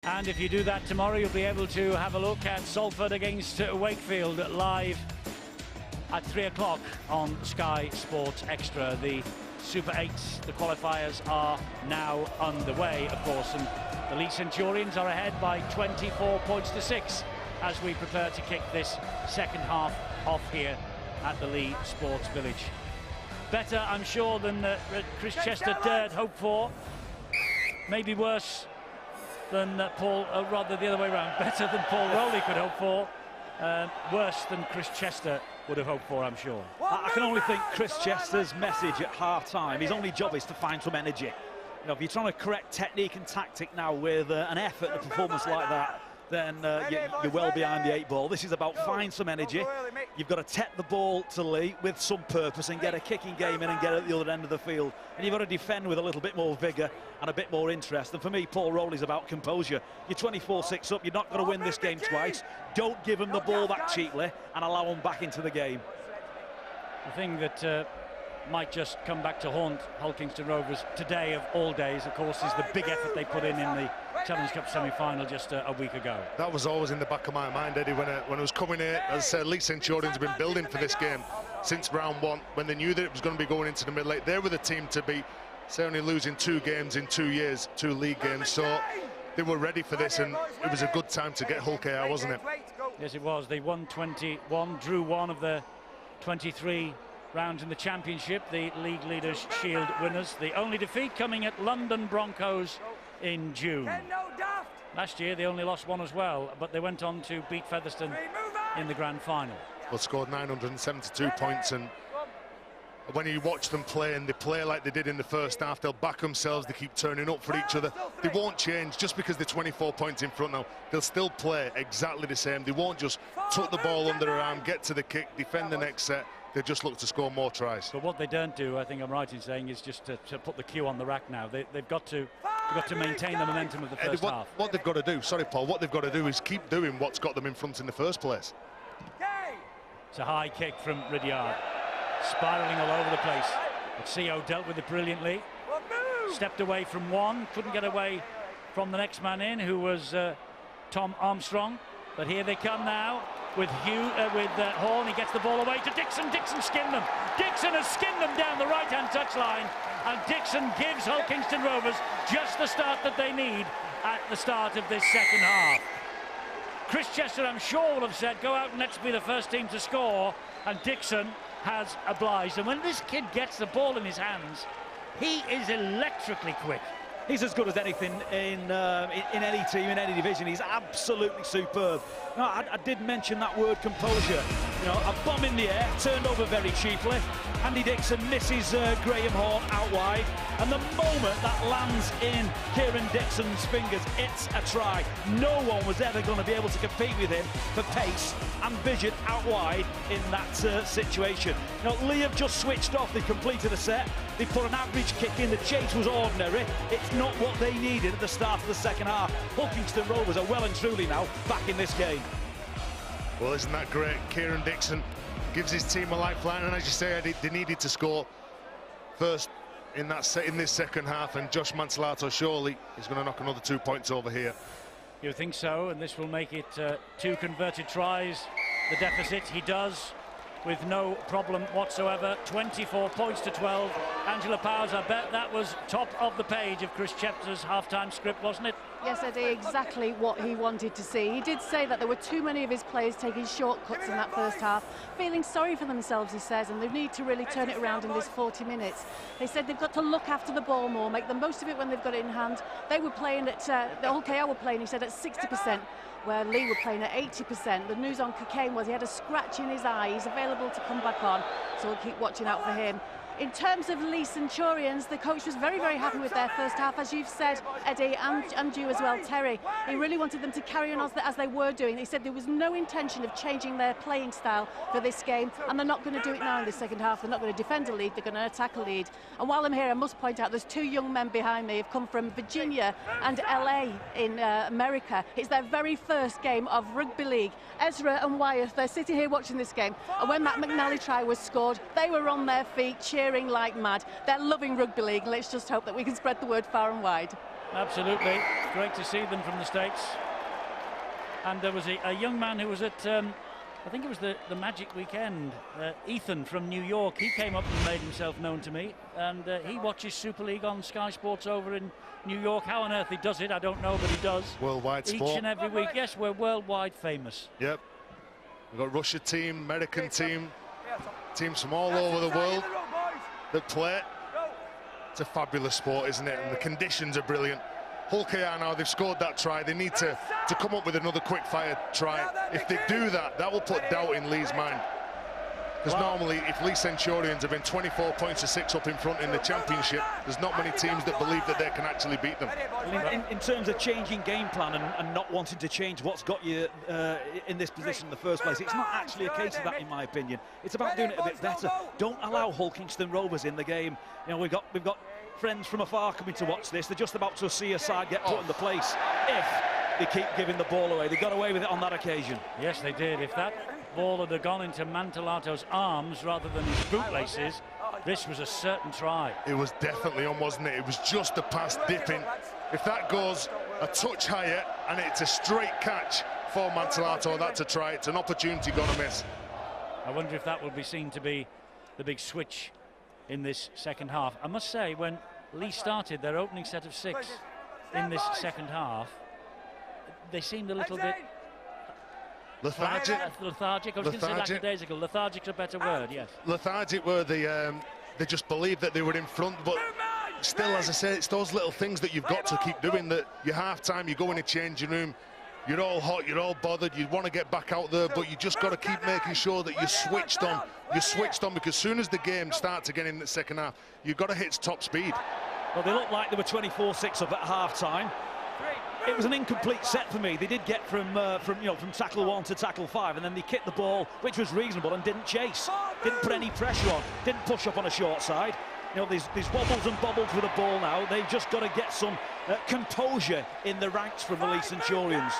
And if you do that tomorrow, you'll be able to have a look at Salford against Wakefield live at 3 o'clock on Sky Sports Extra. The Super 8s, the qualifiers, are now underway, of course, and the Leigh Centurions are ahead by 24 points to 6 as we prepare to kick this second half off here at the Leigh Sports Village. Better, I'm sure, than Chris Chester dared hope for. Maybe worse than rather the other way around. Better than Paul Rowley could hope for. Worse than Chris Chester would have hoped for, I'm sure. I can only think Chris Chester's message at half-time, his only job is to find some energy. You know, if you're trying to correct technique and tactic now with an effort and a performance like that, then you're well behind the 8 ball. This is about find some energy. You've got to tap the ball to Leigh with some purpose and get a kicking game in and get at the other end of the field. And you've got to defend with a little bit more vigour and a bit more interest. And for me, Paul Rowley's about composure. You're 24-6 up. You're not going to win this game twice. Don't give them the ball that cheaply and allow them back into the game. The thing that might just come back to haunt Hull Kingston Rovers today of all days, of course, is the big effort they put in the Challenge Cup semi-final just a week ago. That was always in the back of my mind, Eddie, when I was coming here. As I said, Leigh Centurions have been building for this game since round 1, when they knew that it was going to be going into the middle 8. They were the team to beat. They're only losing 2 games in 2 years, 2 league games, so they were ready for this, and it was a good time to get Hull KR, wasn't it? Yes, it was. They won 21, drew 1 of the 23 rounds in the Championship, the League Leaders Shield winners. The only defeat coming at London Broncos in June. Last year they only lost 1 as well, but they went on to beat Featherstone in the grand final. Well, scored 972 points, and when you watch them play and they play like they did in the first half, they'll back themselves, they keep turning up for each other. They won't change just because they're 24 points in front now. They'll still play exactly the same. They won't just tuck the ball under their arm, get to the kick, defend the next set. They just look to score more tries. But what they don't do, I think I'm right in saying, is just to put the cue on the rack now. They've got to maintain the momentum of the first half. What they've got to do, sorry Paul, what they've got to do is keep doing what's got them in front in the first place. It's a high kick from Ridyard, spiralling all over the place. But CO dealt with it brilliantly. Stepped away from one, couldn't get away from the next man in, who was Tom Armstrong. But here they come now with Horn. He gets the ball away to Dixon. Dixon skinned them. Dixon has skinned them down the right-hand touchline, and Dixon gives Hull Kingston Rovers just the start that they need at the start of this second half. Chris Chester, I'm sure, will have said, go out and let's be the first team to score, and Dixon has obliged. And when this kid gets the ball in his hands, he is electrically quick. He's as good as anything in any team, in any division. He's absolutely superb. No, I did mention that word, composure. You know, a bomb in the air, turned over very cheaply. Andy Dixon misses Graham Horn out wide. And the moment that lands in Kieran Dixon's fingers, it's a try. No one was ever going to be able to compete with him for pace and vision out wide in that situation. You know, Leigh have just switched off. They completed a set. They put an average kick in. The chase was ordinary. It's not what they needed at the start of the second half. Hull Kingston Rovers are well and truly now back in this game. Well, isn't that great? Kieran Dixon gives his team a lifeline, and as you say, they needed to score first in this second half, and Josh Mansalato surely is going to knock another 2 points over here. You think so, and this will make it 2 converted tries. The deficit, he does with no problem whatsoever. 24 points to 12. Angela Powers, I bet that was top of the page of Chris Chester's half-time script, wasn't it? Yes, Eddie, exactly what he wanted to see. He did say that there were too many of his players taking shortcuts in that first half, feeling sorry for themselves, he says, and they need to really turn it around in this 40 minutes. They said they've got to look after the ball more, make the most of it when they've got it in hand. They were playing at, the Hull KR were playing, he said, at 60%, where Leigh were playing at 80%. The news on Cocaine was he had a scratch in his eye. He's available to come back on, so we'll keep watching out for him. In terms of Leigh Centurions, the coach was very, very happy with their first half, as you've said, Eddie, and you as well, Terry. He really wanted them to carry on as they were doing. He said there was no intention of changing their playing style for this game, and they're not going to do it now in the second half. They're not going to defend a lead, they're going to attack a lead. And while I'm here, I must point out there's 2 young men behind me who've come from Virginia and LA in America. It's their very first game of rugby league. Ezra and Wyatt, they're sitting here watching this game, and when Matt McNally try was scored, they were on their feet cheering like mad. They're loving rugby league. Let's just hope that we can spread the word far and wide. Absolutely. Great to see them from the States. And there was a young man who was at, I think it was the Magic Weekend, Ethan from New York. He came up and made himself known to me. And he watches Super League on Sky Sports over in New York. How on earth he does it, I don't know, but he does. Worldwide sport. Each and every week. Yes, we're worldwide famous. Yep. We've got Russia team, American team, teams from all over the world that play. It's a fabulous sport, isn't it? And the conditions are brilliant. Hull KR now, they've scored that try. They need to come up with another quick-fire try. If they do that, that will put doubt in Leigh's mind. Because normally, if Leigh Centurions have been 24 points to 6 up in front in the championship, there's not many teams that believe that they can actually beat them. In terms of changing game plan and not wanting to change what's got you in this position in the first place, it's not actually a case of that, in my opinion. It's about doing it a bit better. Don't allow Hull Kingston Rovers in the game. You know, we've got friends from afar coming to watch this. They're just about to see a side get put in the place if they keep giving the ball away. They got away with it on that occasion. Yes, they did. If that ball had gone into Mantelato's arms rather than his bootlaces, this was a certain try. It was definitely on, wasn't it? It was just a pass dipping. If that goes a touch higher and it's a straight catch for Mantelato, that's a try. It's an opportunity gonna miss. I wonder if that will be seen to be the big switch in this second half. I must say, when Leigh started their opening set of 6 in this second half, they seemed a little bit lethargic. Lethargic. I was going to say lackadaisical. Lethargic's a better word, yes. Lethargic were they just believed that they were in front, but still, as I say, it's those little things that you've got to keep doing. That your half-time, you go in a changing room, you're all hot, you're all bothered, you want to get back out there, but you just got to keep making sure that you're switched on. You're switched on, because as soon as the game starts again in the second half, you've got to hit top speed. Well, they looked like they were 24-6 up at half-time. It was an incomplete set for me. They did get from tackle 1 to tackle 5, and then they kicked the ball, which was reasonable, and didn't chase. Didn't put any pressure on. Didn't push up on a short side. You know, there's wobbles and bobbles with the ball now. They've just got to get some composure in the ranks from the Leigh Centurions.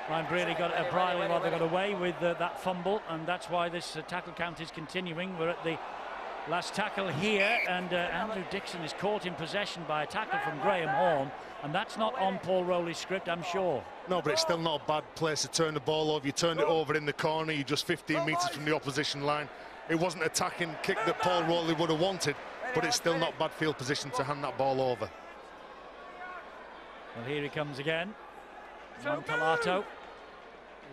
Ryan Braley got a bridle while they got away with that fumble, and that's why this tackle count is continuing. We're at the last tackle here, and Andrew Dixon is caught in possession by a tackle from Graham Horn, and that's not on Paul Rowley's script, I'm sure. No, but it's still not a bad place to turn the ball over. You turned it over in the corner, you're just 15 metres from the opposition line. It wasn't an attacking kick that Paul Rowley would have wanted, but it's still not bad field position to hand that ball over. Well, here he comes again. Mantelato.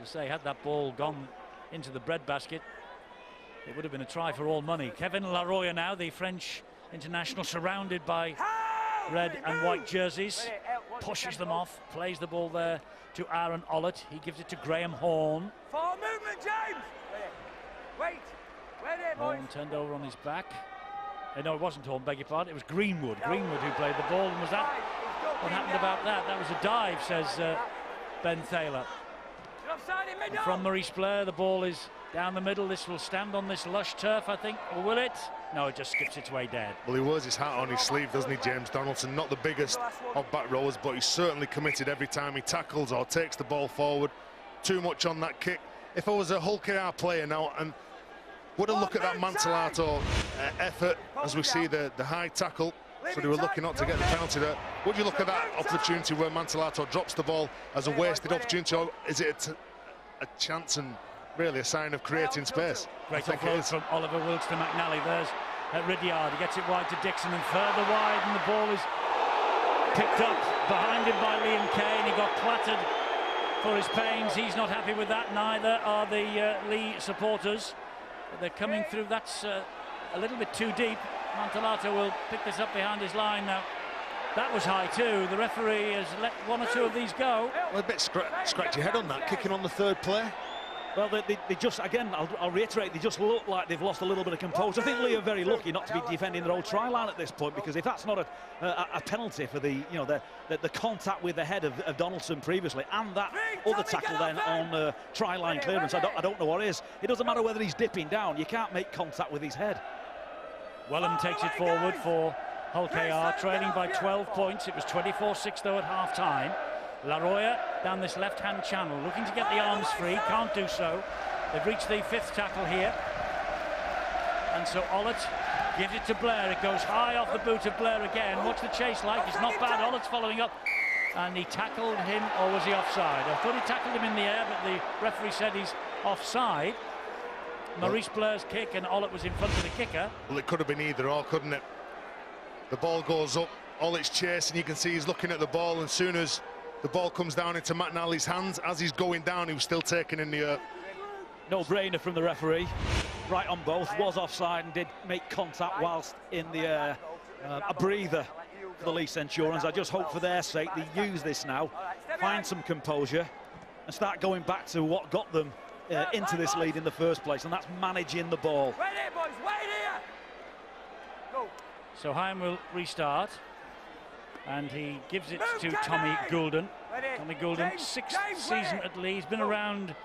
As I say, had that ball gone into the breadbasket, it would have been a try for all money. Kevin Laroya now, the French international, surrounded by red and white jerseys, pushes them off, plays the ball there to Aaron Ollett. He gives it to Graham Horn. Forward movement, James! Wait! Horn turned over on his back. No, it wasn't Horn, beg your pardon. It was Greenwood. Greenwood who played the ball. And was that what happened about that? That was a dive, says Ben Thaler. And from Maurice Blair, the ball is down the middle. This will stand on this lush turf, I think, or will it? No, it just skips its way dead. Well, he wears his hat on his sleeve, doesn't he, James Donaldson? Not the biggest of back rowers, but he's certainly committed every time he tackles or takes the ball forward. Too much on that kick. If I was a Hull KR player now, and would have looked at that Mantelato effort as we see the high tackle, so they were lucky not to get the penalty there. Would you look at that opportunity where Mantelato drops the ball as a wasted opportunity, or is it a chance and really a sign of creating space? Great offload from Oliver Wilkes to McNally. There's Ridyard. He gets it wide to Dixon and further wide, and the ball is picked up behind him by Liam Kane. He got clattered for his pains. He's not happy with that. Neither are the Leigh supporters. They're coming through. That's a little bit too deep. Mantelato will pick this up behind his line now. That was high too. The referee has let one or two of these go. Well, a bit scratch your head on that, kicking on the third play. Well, they just, again, I'll reiterate, they just look like they've lost a little bit of composure. I think Leigh are very lucky not to be defending their own try line at this point, because if that's not a penalty for the contact with the head of Donaldson previously, and that other tackle then on try line clearance, I don't know what is. It doesn't matter whether he's dipping down, you can't make contact with his head. Wellham takes it forward for Hull KR, trailing by 12 points. It was 24-6 though at half-time. Laroya down this left-hand channel, looking to get the arms free, can't do so. They've reached the 5th tackle here. And so Ollett Gives it to Blair. It goes high off the boot of Blair again. What's the chase like? It's not bad. Ollett's following up. And he tackled him, or was he offside? I thought he tackled him in the air, but the referee said he's offside. Maurice Blair's kick, and Ollett was in front of the kicker. Well, it could have been either or, couldn't it? The ball goes up, Ollett's chasing. You can see he's looking at the ball, and as soon as the ball comes down into McNally's hands, as he's going down, he was still taking in the air. No brainer from the referee. Right on both. Was offside and did make contact whilst in the air. A breather for the Leigh Centurions. I just hope for their sake they use this now, find some composure, and start going back to what got them into this lead in the first place, and that's managing the ball. Wait here, boys, wait here! Go. So Hyam will restart, and he gives it to Tommy Goulden. Tommy Goulden, sixth season at Leigh. He's been around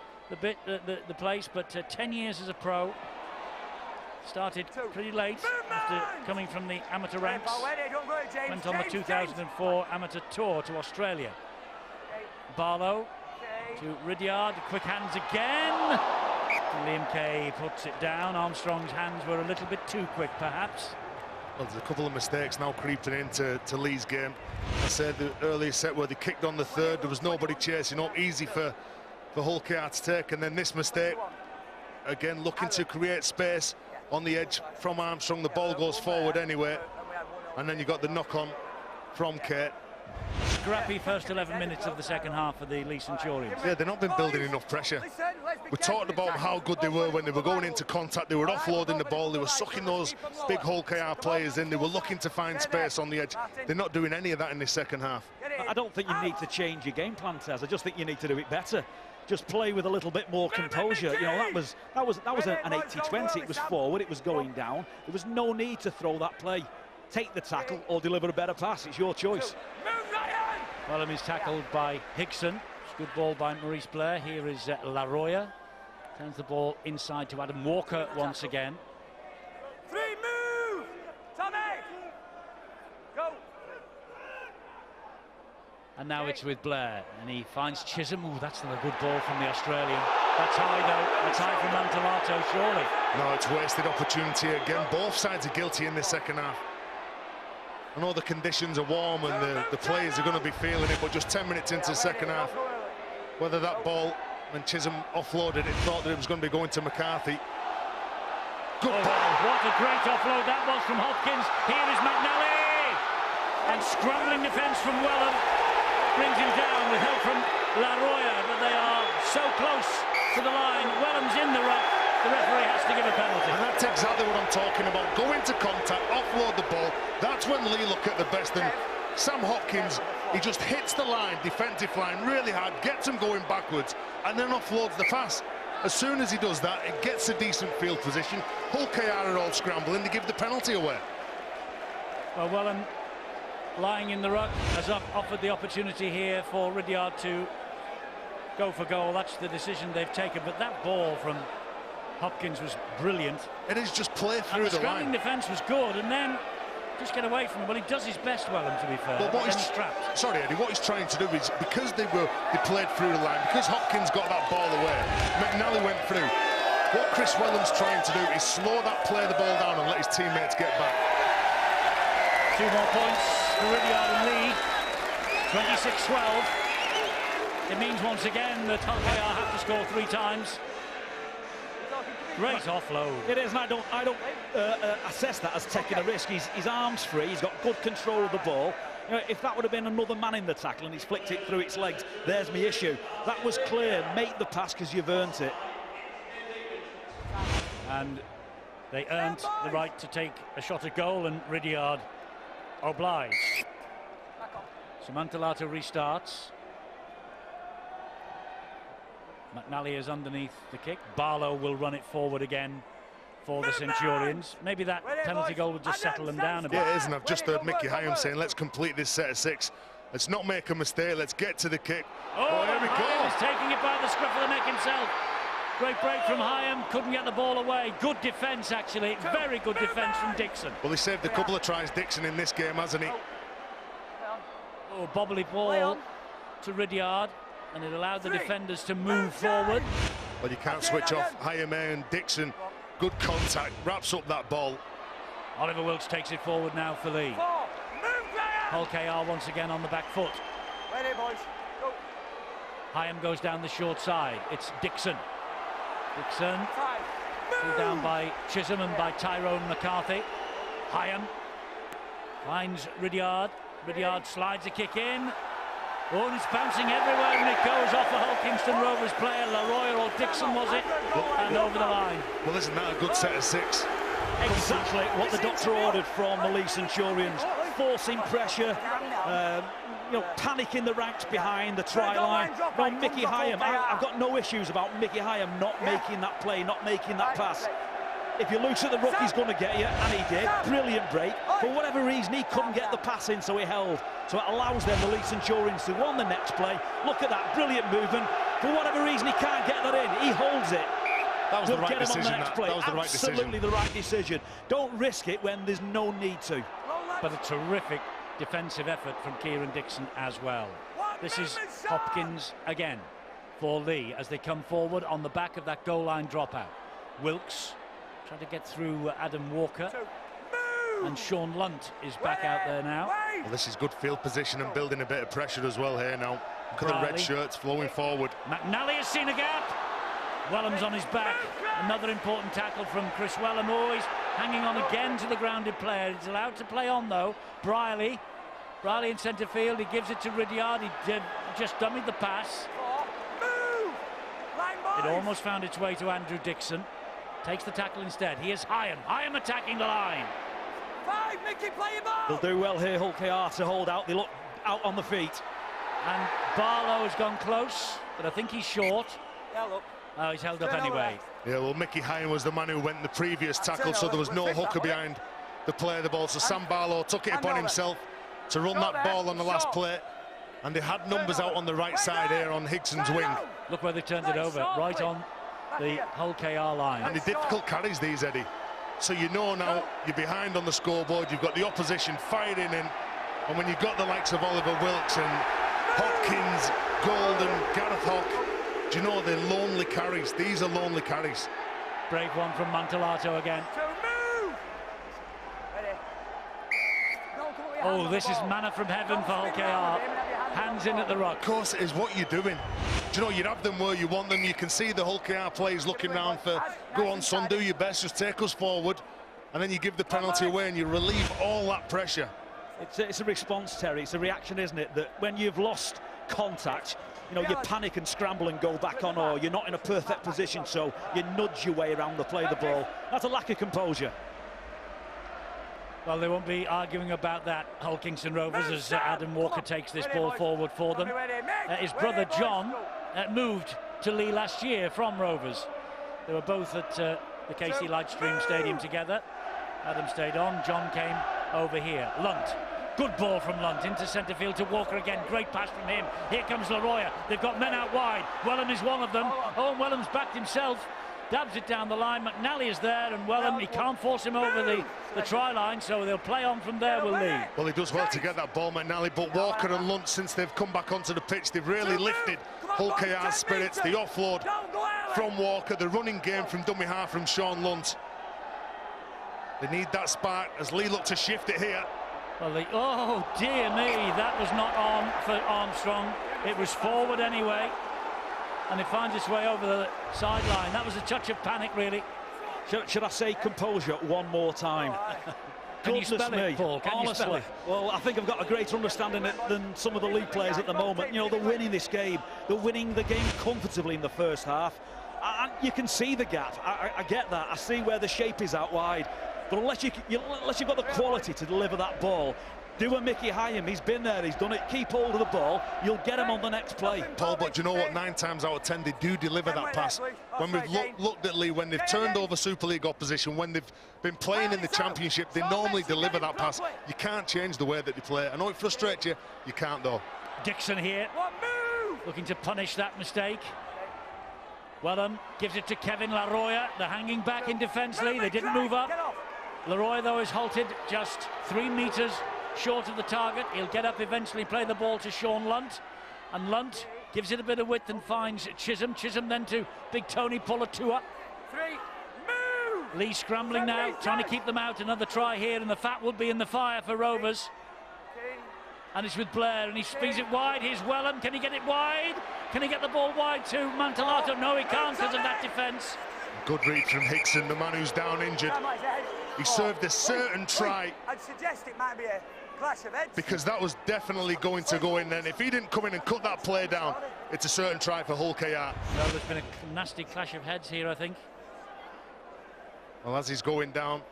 the place, but 10 years as a pro. Started pretty late after coming from the amateur ranks. Went on the 2004 amateur tour to Australia. Barlow to Ridyard, quick hands again. Liam Kay puts it down. Armstrong's hands were a little bit too quick, perhaps. Well, there's a couple of mistakes now creeping into Leigh's game. I said the earlier set where they kicked on the third, there was nobody chasing up, easy for Hull KR to take, and then this mistake, again looking to create space on the edge from Armstrong. The ball goes forward anyway, and then you got the knock-on from Kate. Scrappy first 11 minutes of the second half for the Leigh Centurions. Yeah, they've not been building enough pressure. We talked about how good they were when they were going into contact. They were offloading the ball, they were sucking those big Hull KR players in, they were looking to find space on the edge. They're not doing any of that in this second half. I don't think you need to change your game plan, Tez. I just think you need to do it better. Just play with a little bit more composure. You know, that was an 80-20. It was forward, it was going down. There was no need to throw that play. Take the tackle or deliver a better pass. It's your choice. Wellham is tackled by Hickson. It's a good ball by Maurice Blair. Here is Laroya. Turns the ball inside to Adam Walker once again. Three, move! Tommy! Go! And now it's with Blair, and he finds Chisholm. Ooh, that's a good ball from the Australian. That's high, though. That's high from Mantellato, surely. No, it's wasted opportunity again. Both sides are guilty in this second half. I know the conditions are warm and the players are going to be feeling it, but just 10 minutes into the second half, whether that ball, when Chisholm offloaded it, thought that it was going to be going to McCarthy. Good ball. What a great offload that was from Hopkins. Here is McNally. And scrambling defence from Wellham brings him down with help from Laroya, but they are so close to the line. Wellham's in the ruck. The referee has to give a penalty. And that's exactly what I'm talking about. Go into contact, offload the ball. That's when Leigh look at the best. And Sam Hopkins, he just hits the line, defensive line, really hard, gets him going backwards, and then offloads the pass. As soon as he does that, it gets a decent field position. Hull KR are all scrambling to give the penalty away. Well, Wellham, lying in the ruck, has offered the opportunity here for Ridyard to go for goal. That's the decision they've taken. But that ball from Hopkins was brilliant. It is just play through the line. Scrambling defence was good, and then just get away from him. Well, he does his best, Wellham, to be fair. But what he's trapped. Sorry, Eddie. What he's trying to do is, because they played through the line, because Hopkins got that ball away, McNally went through. What Chris Wellham's trying to do is slow that, play the ball down, and let his teammates get back. 2 more points for Ridyard and Leigh. 26-12. It means once again that Hull KR have to score 3 times. Great offload. It is, and I don't assess that as taking a risk. His arm's free, he's got good control of the ball. You know, if that would have been another man in the tackle and he's flicked it through its legs, there's my issue. That was clear. Make the pass because you've earned it. And they earned the right to take a shot at goal, and Ridyard obliged. So Mantellato restarts. McNally is underneath the kick. Barlow will run it forward again for the Centurions. Maybe that penalty goal would just settle them down a bit. Yeah, it is, and I've just heard Mickey Hyam saying, let's complete this set of 6. Let's not make a mistake. Let's get to the kick. Oh, here we go. Hyam is taking it by the scruff of the neck himself. Great break from Hyam. Couldn't get the ball away. Good defence, actually. Very good defence from Dixon. Well, he saved a couple of tries, Dixon, in this game, hasn't he? Oh, bobbly ball to Ridyard, and it allowed the defenders to move forward. Well, you can't switch off Hyam and Dixon. Good contact, wraps up that ball. Oliver Wilkes takes it forward now for Leigh. Hull KR once again on the back foot. Ready, boys. Go. Hyam goes down the short side. It's Dixon. Dixon pulled down by Chisholm and by Tyrone McCarthy. Hyam finds Ridyard. Ridyard slides a kick in. Oh, and it's bouncing everywhere, and it goes off a Hull Kingston Rovers player, Leroy or Dixon was it, and over the line. Well, isn't that a good set of 6? Exactly what the doctor ordered from the Leigh Centurions. Forcing pressure, panic in the ranks behind the try line. No, Mickey Hyam, I've got no issues about Mickey Hyam not making that play, not making that pass. If you look at the ruck, he's going to get you, and he did. Brilliant break. For whatever reason, he couldn't get the pass in, so he held. So it allows them, the Leigh Centurions, to go on the next play. Look at that, brilliant movement. For whatever reason, he can't get that in. He holds it. That was the right decision. That was the right decision. Absolutely the right decision. Don't risk it when there's no need to. But a terrific defensive effort from Kieran Dixon as well. This is Hopkins again for Leigh as they come forward on the back of that goal line dropout. Wilkes trying to get through Adam Walker, and Sean Lunt is back out there now. Well, this is good field position and building a bit of pressure as well here now. Look at the red shirts flowing forward. McNally has seen a gap. Wellham's on his back. Another important tackle from Chris Wellham. Always hanging on again to the grounded player. He's allowed to play on though. Briley in centre field. He gives it to Ridyard. He just dummied the pass. It almost found its way to Andrew Dixon. Takes the tackle instead. Here's Hyam. Hyam attacking the line. 5, Mickey, play your ball. They'll do well here, Hull KR, to hold out. They look out on the feet. And Barlow has gone close, but I think he's short. Yeah, look. Oh, he's held up anyway. Yeah, well, Mickey Hyam was the man who went in the previous tackle, so there was no hooker behind the play of the ball. So Sam Barlow took it upon himself to run that ball on the last play. And they had numbers out on the right side here on Higson's wing. Look where they turned it over, right on the Hull KR line. And the difficult carries these, Eddie. So you know now you're behind on the scoreboard, you've got the opposition firing in, and when you've got the likes of Oliver Wilkes and Hopkins, Golden, Gareth Hock, do you know they're lonely carries? These are lonely carries. Brave one from Mantellato again. Oh, this is manna from heaven for Hull KR. Hands in at the ruck. Of course it is what you're doing. Do you know, you have them where you want them. You can see the Hull KR players looking round for, go on son, do your best, just take us forward. And then you give the penalty away and you relieve all that pressure. It's a response, Terry. It's a reaction, isn't it? That when you've lost contact, you panic and scramble and go back on, or you're not in a perfect position, so you nudge your way around the play of the ball. That's a lack of composure. Well, they won't be arguing about that, Hull Kingston Rovers, as Adam Walker takes this ball forward for them. His brother John moved to Leigh last year from Rovers. They were both at the KC Lightstream Stadium together. Adam stayed on, John came over here. Lunt, good ball from Lunt into centre field to Walker again. Great pass from him. Here comes Leroy. They've got men out wide. Wellham is one of them. Oh, Wellham's backed himself. Dabs it down the line. McNally is there, and Wellham, he can't force him over the try line, so they'll play on from there with Leigh. Well, he does well to get that ball, McNally, but Walker and Lunt, since they've come back onto the pitch, they've really lifted Hull KR's spirits. The offload from Walker, the running game from dummy half from Sean Lunt. They need that spark as Leigh look to shift it here. Well, oh dear me, that was not on for Armstrong. It was forward anyway, and it finds its way over the sideline. That was a touch of panic, really. Should I say composure one more time? Can you spell it, Paul? Can you spell it? Well, I think I've got a greater understanding than some of the Leigh players at the moment. They're winning this game. They're winning the game comfortably in the first half. And you can see the gap. I get that. I see where the shape is out wide. But unless you've got the quality to deliver that ball, do a Mickey Hyam. He's been there, he's done it. Keep hold of the ball, you'll get him on the next play. Paul, but do you know what? 9 times out of 10 they do deliver that pass. When we've looked at Leigh, when they've turned over Super League opposition, when they've been playing in the Championship, they normally deliver that pass. You can't change the way that they play. I know it frustrates you, you can't though. Dixon here, looking to punish that mistake. Wellham gives it to Kevin Leroy. They're hanging back in defence, Leigh. They didn't move up. Leroy, though, is halted just 3 metres short of the target. He'll get up eventually, play the ball to Sean Lunt. And Lunt gives it a bit of width and finds Chisholm. Chisholm then to Big Tony Pulatua. 3, move! Leigh scrambling now, trying to keep them out. Another try here, and the fat will be in the fire for Rovers. And it's with Blair, and he spins it wide. Here's Wellham. Can he get it wide? Can he get the ball wide to Mantellato? No, he can't because of that defence. Good read from Hickson, the man who's down injured. He served a certain try. I'd suggest it might be a clash of heads. Because that was definitely going to go in then. If he didn't come in and cut that play down, it's a certain try for Hull KR. Well, there's been a nasty clash of heads here, I think. Well, as he's going down,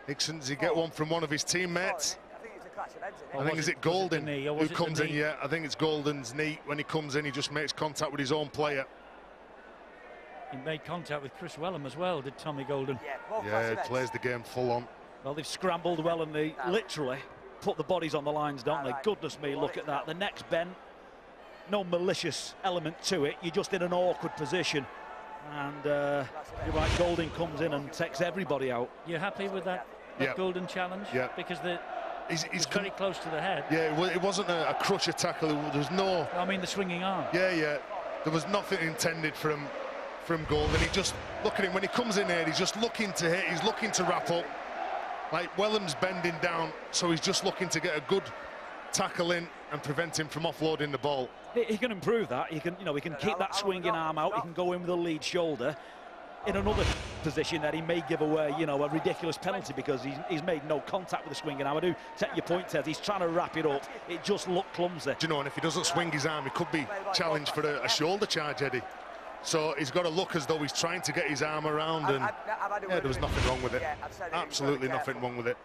Hickson, does he get one from one of his teammates? I think it's a clash of heads, isn't it? I think is it Golden who comes in? Knee? Yeah, I think it's Golden's knee. When he comes in, he just makes contact with his own player. He made contact with Chris Wellham as well, did Tommy Golden. Yeah, he plays the game full on. Well, they've scrambled well, and they literally put the bodies on the lines, don't they? Goodness me, look at that. The neck's bent. No malicious element to it. You're just in an awkward position. And you're right, Golden comes in and takes everybody out. You're happy with that Golden challenge? Yeah. Because he's come very close to the head. Yeah, it wasn't a crusher tackle. There was no... I mean, the swinging arm. Yeah. There was nothing intended from Golden. He just, look at him, when he comes in here, he's just looking to hit, he's looking to wrap up. Like, Wellham's bending down, so he's just looking to get a good tackle in and prevent him from offloading the ball. He can improve that. He can, he can keep that swinging arm out. He can go in with a lead shoulder. In another position that he may give away, a ridiculous penalty because he's made no contact with the swinging arm. I do take your point, Ted. He's trying to wrap it up. It just looked clumsy. Do you know, and if he doesn't swing his arm, he could be challenged for a shoulder charge, Eddie. So he's got to look as though he's trying to get his arm around, and there was nothing wrong with it. Absolutely nothing wrong with it.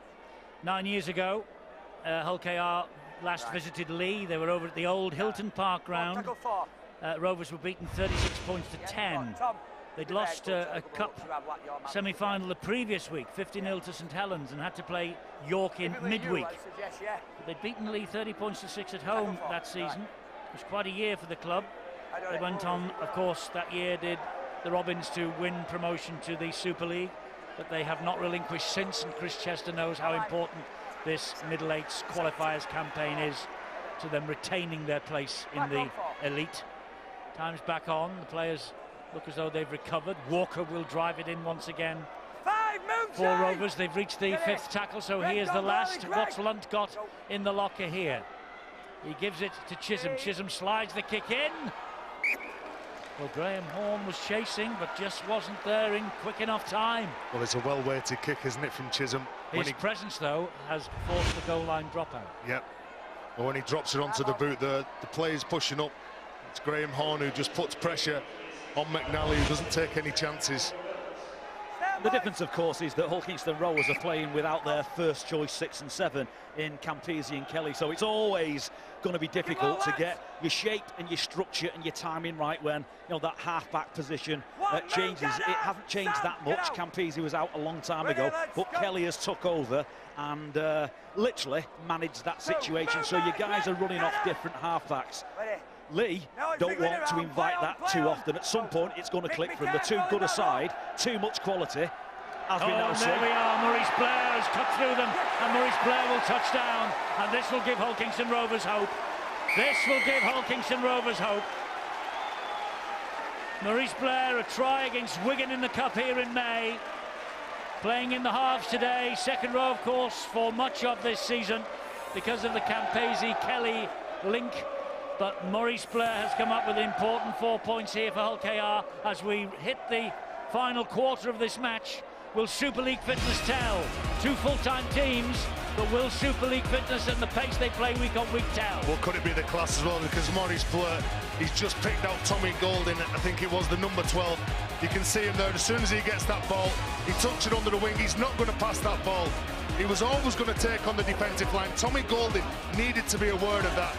9 years ago, Hull KR last visited Leigh. They were over at the old Hilton Park ground. Rovers were beaten 36 points to 10. They'd lost a cup semi-final the previous week, 50-0 to St Helens, and had to play York in midweek. But they'd beaten Leigh 30 points to 6 at home that season. It was quite a year for the club. They went on, of course, that year did the Robins to win promotion to the Super League, but they have not relinquished since, and Chris Chester knows how important this Middle Eights qualifiers campaign is to them retaining their place in the elite. Time's back on. The players look as though they've recovered. Walker will drive it in once again for Rovers. They've reached the fifth tackle, so here's the last. What's Lunt got in the locker here? He gives it to Chisholm. Chisholm slides the kick in. Well, Graham Horne was chasing, but just wasn't there in quick enough time. Well, it's a well-weighted kick, isn't it, from Chisholm? His presence, though, has forced the goal line dropout. Yep. Well, when he drops it onto the boot, the player's pushing up. It's Graham Horne who just puts pressure on McNally, who doesn't take any chances. The difference, of course, is that Hull Kingston Rovers are playing without their first choice 6 and 7 in Campese and Kelly, so it's always going to be difficult to get your shape and your structure and your timing right when that half-back position changes. It hasn't changed that much. Campese was out a long time ago, but Kelly has took over and literally managed that situation. So your guys are running off different half-backs. Leigh don't want to invite that too often. At some point, it's going to click for them. They're too good a side, too much quality. As we now see. There we are. Maurice Blair has cut through them, and Maurice Blair will touch down, and this will give Hull Kingston Rovers hope. This will give Hull Kingston Rovers hope. Maurice Blair, a try against Wigan in the Cup here in May. Playing in the halves today. Second row, of course, for much of this season because of the Campese-Kelly link. But Maurice Blair has come up with important 4 points here for Hull KR as we hit the final quarter of this match. Will Super League fitness tell? Two full-time teams, but will Super League fitness and the pace they play week on week tell? Well, could it be the class as well? Because Maurice Blair, he's just picked out Tommy Golden. I think it was the number 12. You can see him there. As soon as he gets that ball, he tucks it under the wing. He's not going to pass that ball. He was always going to take on the defensive line. Tommy Golden needed to be aware of that.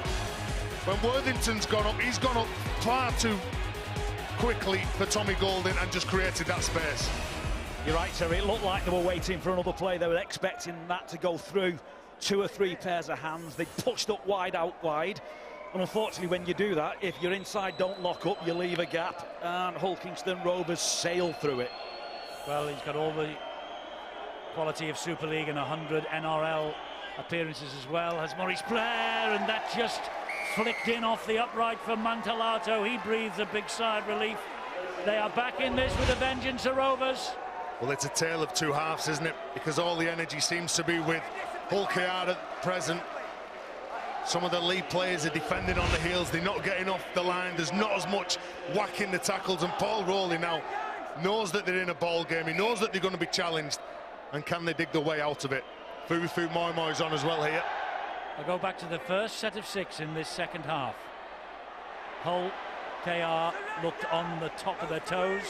When Worthington's gone up, he's gone up far too quickly for Tommy Golden and just created that space. You're right, Terry. It looked like they were waiting for another play. They were expecting that to go through 2 or 3 pairs of hands. They pushed up wide, out wide. And unfortunately, when you do that, if you're inside, don't lock up, you leave a gap. And Hull Kingston Rovers sail through it. Well, he's got all the quality of Super League and 100 NRL appearances as well. Has Maurice Blair, and that just flicked in off the upright from Mantellato. He breathes a big sigh of relief. They are back in this with a vengeance, the Rovers. Well, it's a tale of two halves, isn't it? Because all the energy seems to be with Hull KR at present. Some of the lead players are defending on the heels. They're not getting off the line. There's not as much whacking the tackles. And Paul Rowley now knows that they're in a ball game. He knows that they're going to be challenged. And can they dig the way out of it? Fufu Moi Moi's on as well here. I'll go back to the first set of 6 in this second half. Hull KR looked on the top of their toes.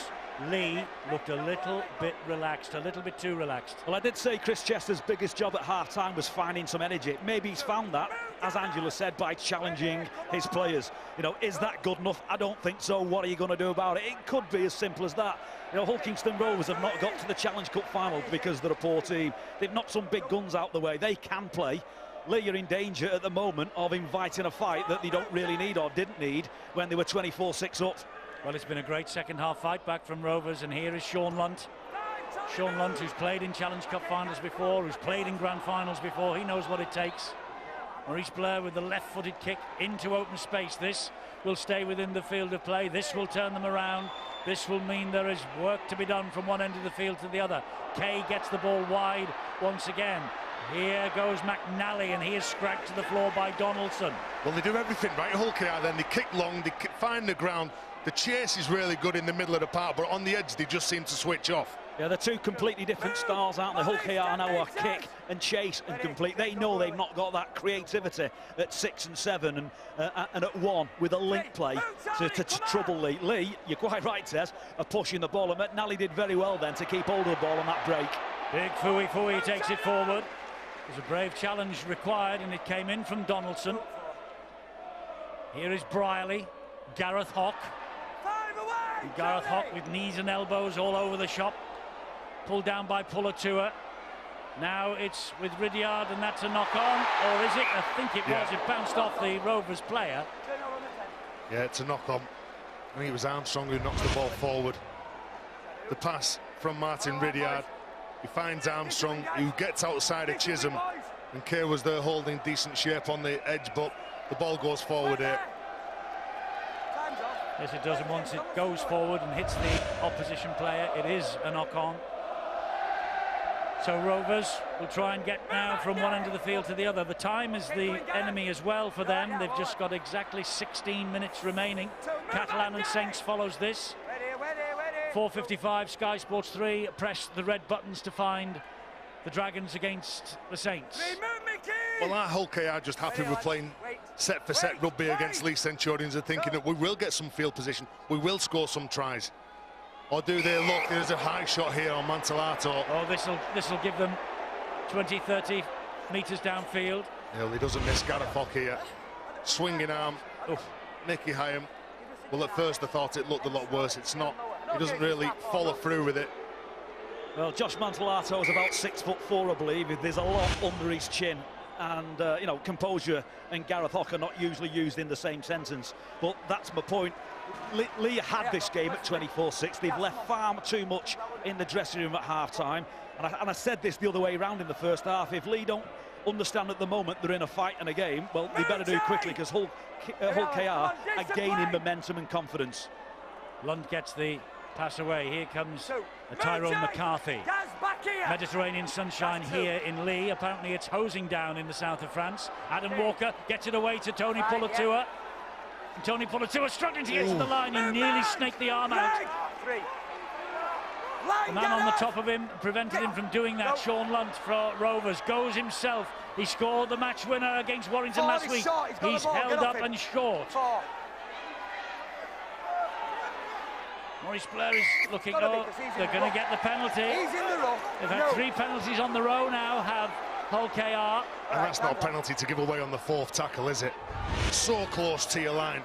Leigh looked a little bit relaxed, a little bit too relaxed. Well, I did say Chris Chester's biggest job at half-time was finding some energy. Maybe he's found that, as Angela said, by challenging his players. You know, is that good enough? I don't think so. What are you going to do about it? It could be as simple as that. You know, Hull Kingston Rovers have not got to the Challenge Cup final because they're a poor team. They've knocked some big guns out the way. They can play. Leigh are in danger at the moment of inviting a fight that they don't really need or didn't need when they were 24-6 up. Well, it's been a great second half fight back from Rovers, and here is Sean Lunt. Sean Lunt, who's played in Challenge Cup finals before, who's played in grand finals before. He knows what it takes. Maurice Blair with the left-footed kick into open space. This will stay within the field of play. This will turn them around. This will mean there is work to be done from one end of the field to the other. Kay gets the ball wide once again. Here goes McNally, and he is scragged to the floor by Donaldson. Well, they do everything right, Hull KR then. They kick long, they find the ground. The chase is really good in the middle of the park, but on the edge they just seem to switch off. Yeah, they're two completely different styles, aren't they? Hull KR now are kick and chase and complete. They know they've not got that creativity at 6 and 7 and at 1 with a link play to trouble Leigh. Leigh, you're quite right, Tess, are pushing the ball, and McNally did very well then to keep hold of the ball on that break. Big Fui takes it forward. There's a brave challenge required, and it came in from Donaldson. Here is Brierley, Gareth Hock. Gareth Hock with knees and elbows all over the shop. Pulled down by Pulatua. Now it's with Ridyard, and that's a knock-on. Or is it? I think it was. It bounced off the Rovers player. Yeah, it's a knock-on. I think it was Armstrong who knocks the ball forward. The pass from Martin Ridyard. He finds Armstrong, who gets outside of Chisholm. And Kerr was there holding decent shape on the edge, but the ball goes forward here. Yes, it does, and once it goes forward and hits the opposition player, it is a knock-on. So Rovers will try and get now from one end of the field to the other. The time is the enemy as well for them. They've just got exactly 16 minutes remaining. Catalan and Saints follows this. 4:55, Sky Sports 3 press the red buttons to find the Dragons against the Saints. Well, our Hull KR just happy with playing set-for-set rugby against Leigh Centurions and thinking that we will get some field position, we will score some tries. Or do they look? There's a high shot here on Mantellato. Oh, this'll give them 20-30 metres downfield. He doesn't miss. Gareth Hock here, swinging arm. Oof. Nicky Hyam. Well, at first I thought it looked a lot worse. It's not. He doesn't really follow through with it. Well, Josh Mantellato is about 6'4", I believe. There's a lot under his chin, and you know, composure and Gareth Hock are not usually used in the same sentence. But that's my point. Leigh had this game at 24-6. They've left far too much in the dressing room at half-time, and I said this the other way around in the first half. If Leigh don't understand at the moment they're in a fight and a game, well, they better do quickly, because Hull KR are gaining momentum and confidence. Lund gets the pass away. Here comes Tyrone McCarthy. Mediterranean sunshine here in Leigh. Apparently it's hosing down in the south of France. Adam Walker gets it away to Tony Pulatua. And Tony Pulatua struggling to get to the line. He nearly snaked the arm out. The man on the top of him prevented him from doing that. Sean Lunt for Rovers goes himself. He scored the match winner against Warrington last week. He's held up and short. Maurice Blair is looking, oh, they're going to get the penalty. They've had 3 penalties on the row now, have Hull KR. And that's not a penalty to give away on the 4th tackle, is it? So close to your line.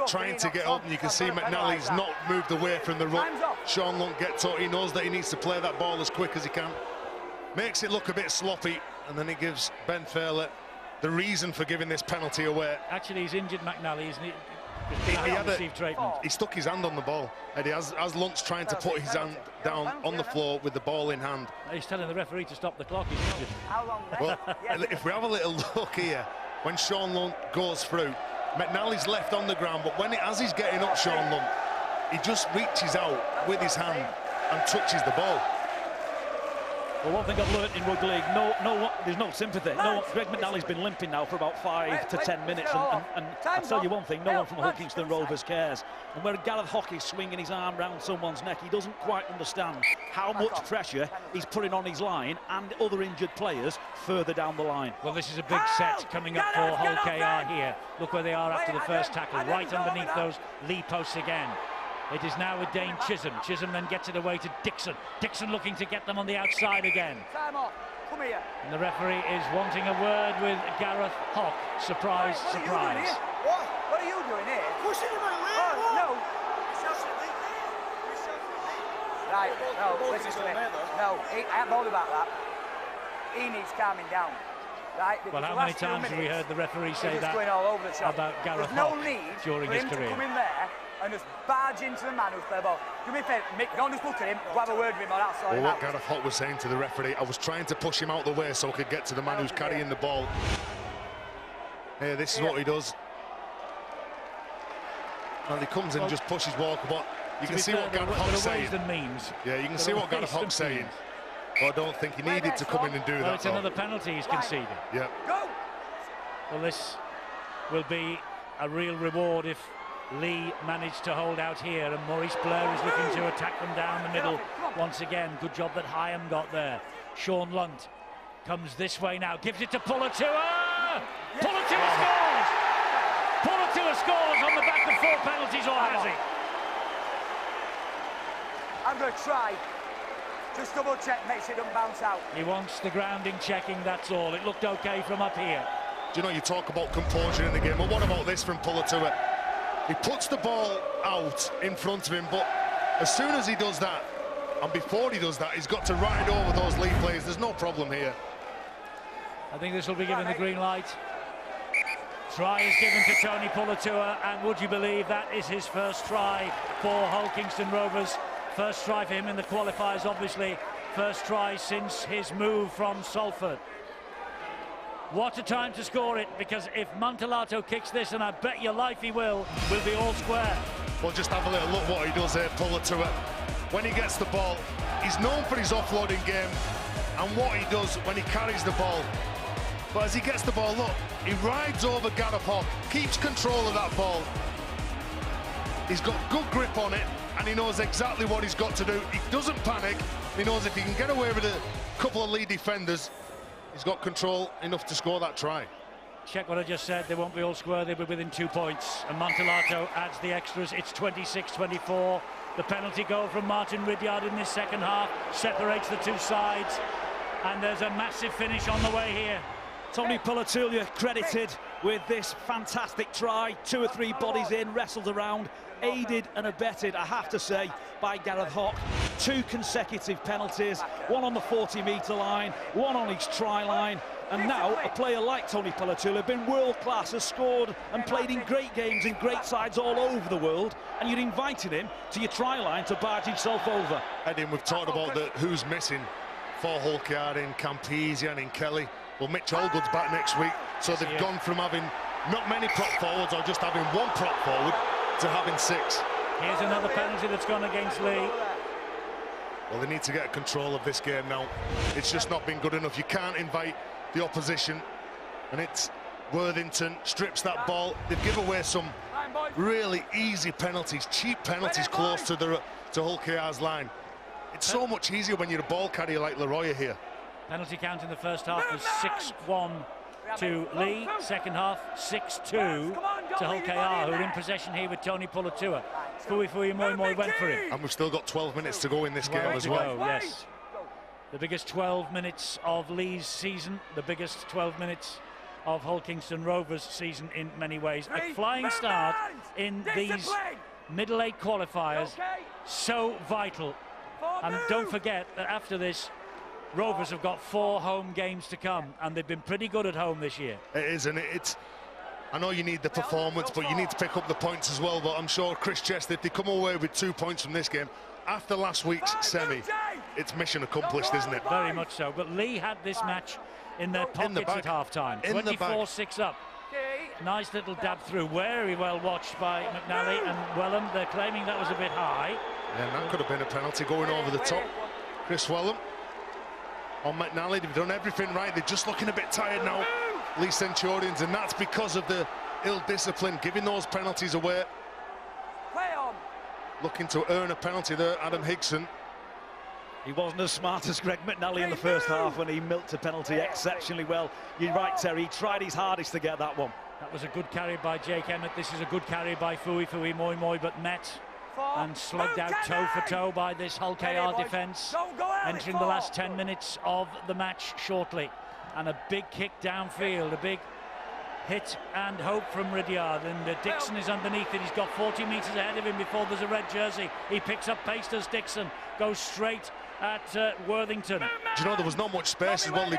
Trying to get up, and you can see McNally's not moved away from the ruck. Sean Lunt gets up, he knows that he needs to play that ball as quick as he can. Makes it look a bit sloppy, and then he gives Ben Fairley the reason for giving this penalty away. Actually, he's injured McNally, isn't he? He stuck his hand on the ball, Eddie, as Lunt's trying to put his hand down on the floor with the ball in hand. He's telling the referee to stop the clock. He's injured. Well, if we have a little look here, when Sean Lunt goes through, McNally's left on the ground, but as he's getting up, Sean Lunt, he just reaches out with his hand and touches the ball. Well, one thing I've learnt in rugby league, there's no sympathy. Greg McNally's been limping now for about 5 to 10 minutes, and I'll tell you one thing, no one from Hull Kingston Rovers cares. And where Gareth Hock is swinging his arm round someone's neck, he doesn't quite understand how much pressure he's putting on his line and other injured players further down the line. Well, this is a big set coming up for Hull KR here. Look where they are after the first tackle, right underneath those Leigh posts again. It is now with Dane Chisholm. Chisholm then gets it away to Dixon. Dixon looking to get them on the outside again. Time off. Come here. And the referee is wanting a word with Gareth Hock. Surprise, surprise. What are you doing here? Pushing him out, Leigh. No. Right, no, listen to me. No, I ain't bothered about that. He needs calming down. Right, well, how many times have we heard the referee say that going all over the shop. about Gareth There's no Hock need during for his him career? To come in there and just barge into the man who's playing ball. Do me a favour, Mick, don't just look at him, have a word with him or that sort of Well, what Gareth Hock was saying to the referee, I was trying to push him out the way so I could get to the man who's carrying the ball. Yeah, this is what he does. Well, he comes and just pushes Walker, but you can see what Gareth Hock's saying. Yeah, you can see what Gareth Hock's saying. But I don't think he needed to come in and do that. Well, it's another penalty he's conceded. Yeah. Go! Well, this will be a real reward if Leigh managed to hold out here, and Maurice Blair is looking to attack them down the middle once again. Good job that Hyam got there. Sean Lunt comes this way now, gives it to Pulatua! Pulatua scores! Pulatua scores on the back of 4 penalties, or has he? I'm going to try. Just double check, make sure it doesn't bounce out. He wants the grounding checking, that's all. It looked okay from up here. Do you know, you talk about composure in the game, but what about this from Pulatua? He puts the ball out in front of him, but as soon as he does that, and before he does that, he's got to ride over those Leigh players. There's no problem here. I think this will be given the green light. Try is given to Tony Pulatua, and would you believe that is his first try for Hull Kingston Rovers. First try for him in the qualifiers, obviously. First try since his move from Salford. What a time to score it, because if Montelato kicks this, and I bet your life he will, we'll be all square. Well, just have a little look what he does there, Pulatua. When he gets the ball, he's known for his offloading game and what he does when he carries the ball. But as he gets the ball, look, he rides over Gareth Hock, keeps control of that ball. He's got good grip on it, and he knows exactly what he's got to do. He doesn't panic. He knows if he can get away with a couple of Leigh defenders, he's got control enough to score that try. Check what I just said. They won't be all square. They'll be within 2 points. And Montelato adds the extras. It's 26-24. The penalty goal from Martin Ridyard in this second half separates the two sides. And there's a massive finish on the way here. Tony Pulatua credited with this fantastic try. 2 or 3 bodies in, wrestled around, aided and abetted, I have to say, by Gareth Hock. 2 consecutive penalties, 1 on the 40-metre line, 1 on his try line. And now a player like Tony Pulatua, been world-class, has scored and played in great games in great sides all over the world, and you're inviting him to your try line to barge himself over. Eddie, we've talked about who's missing for Hull KR in Campese and in Kelly. Well, Mitch Allgood's back next week, so they've gone from having not many prop forwards or just having 1 prop forward to having 6. Here's another penalty that's gone against Leigh. Well, they need to get control of this game now. It's just not been good enough. You can't invite the opposition, and it's Worthington strips that ball. They've given away some really easy penalties, cheap penalties close to Hull KR's line. It's so much easier when you're a ball carrier like Leroy here. Penalty count in the first half was 6-1 to Leigh. Second half, 6-2 to Hull KR, who are in possession here with Tony Pulatua. Fui Moi went for him. And we've still got 12 minutes to go in this game as well. Yes. The biggest 12 minutes of Leigh's season, the biggest 12 minutes of Hull Kingston Rovers' season in many ways. A flying start in these middle 8 qualifiers, so vital. And don't forget that after this, Rovers have got 4 home games to come, and they've been pretty good at home this year. It is, and it's... I know you need the performance, but you need to pick up the points as well. But I'm sure Chris Chester, if they come away with 2 points from this game, after last week's semi, it's mission accomplished, isn't it? Very much so. But Leigh had this match in their pockets at half-time. 24-6 up. Nice little dab through, very well watched by McNally and Wellham. They're claiming that was a bit high. And that could have been a penalty going over the top. Chris Wellham on McNally. They've done everything right. They're just looking a bit tired now, Leigh Centurions, and that's because of the ill discipline, giving those penalties away. Looking to earn a penalty there, Adam Higson. He wasn't as smart as Greg McNally in the first half when he milked a penalty exceptionally well. You're right, Terry. He tried his hardest to get that one. That was a good carry by Jake Emmett. This is a good carry by Fui Moi Moi, but met and slugged out toe for toe by this Hull KR defence, entering the last 10 minutes of the match shortly. And a big kick downfield, a big hit and hope from Ridyard, and Dixon is underneath it. He's got 40 metres ahead of him before there's a red jersey. He picks up pace, does Dixon, goes straight at Worthington. Do you know, there was not much space as well.